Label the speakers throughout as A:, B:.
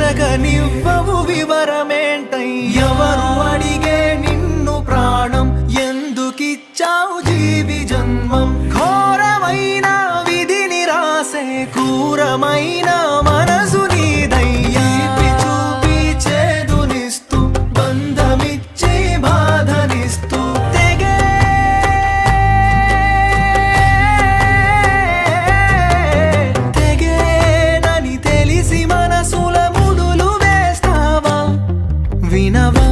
A: అడగనివ్వవు వివరమేంటై ఎవరు అడిగే నిన్ను ప్రాణం ఎందుకిచ్చావు జీవి జన్మం ఘోరమైన విధిని రాసే క్రూరమైన మనసు నీదయ్యా చూపి చేదునిస్తూ బంధమిచ్చి బాధనిస్తూ తెగేనని తెలిసి మనసుల ముడులు వేస్తావా వినవా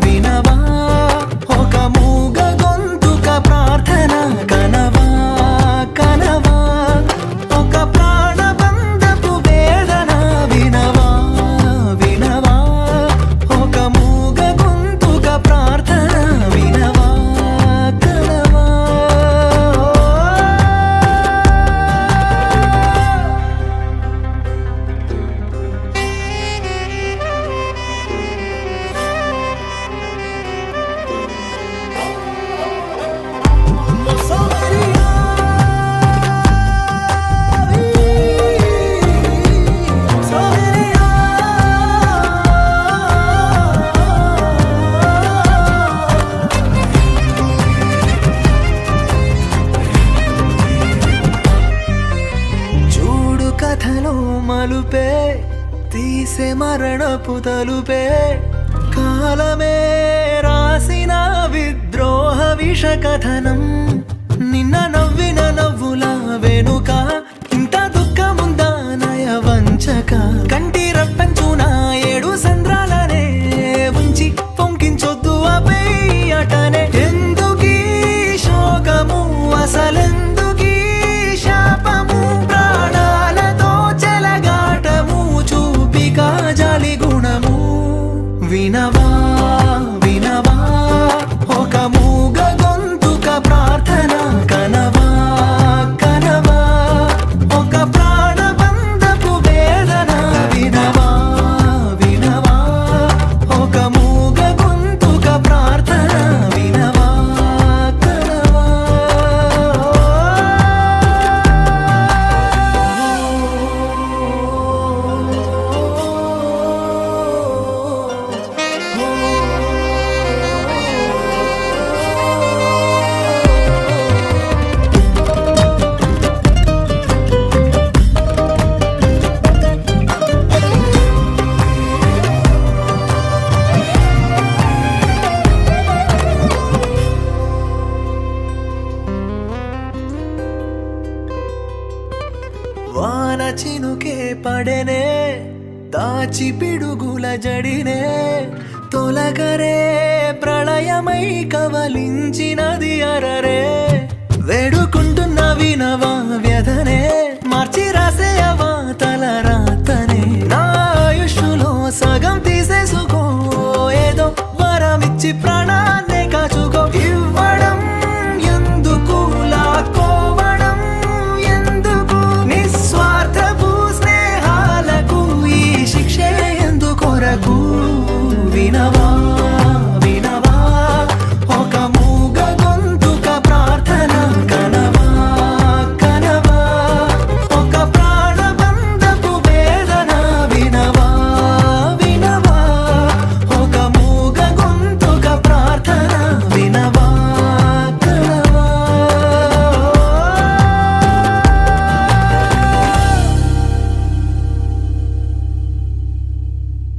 A: వినవా ఒక మూగ గొంతుక ప్రార్థన కనవా కనవా ఒక ప్రాణబంధపు వేదన వినవా వినవా ఒక మూగ గొంతుక ప్రార్థన వినవా కనవా చూడు కథలో మలుపే తీసే మరణపు తలుపే కాలమే రాసిన విద్రోహ విష కథనం నిన్న నవ్విన నవ్వుల వెనుక ఇంత దుఃఖముందా నయ వంచక కంటి రప్పించున ఏడు సంద్రాలనే ఉంచి పొంకించొద్దు అటనే ఎందుకీ శోకము అసలెందుకీ శాపము ప్రాణాలతో చెలగాటము చూపిక జాలి గుణము వినవా వినవా ఒక మూగ గొంతుక ప్రార్థన కనవా కనవా ఒక ప్రాణబంధపు వేదన వినవా వినవా ఒక మూగ గొంతుక ప్రార్థన వినవా కనవా వాన చినుకే పడెనే దాచి పిడుగుల జడినే తొలగరే ప్రళయమై కవలించినది అరరే వేడుకుంటున్న వినవా వ్యధనే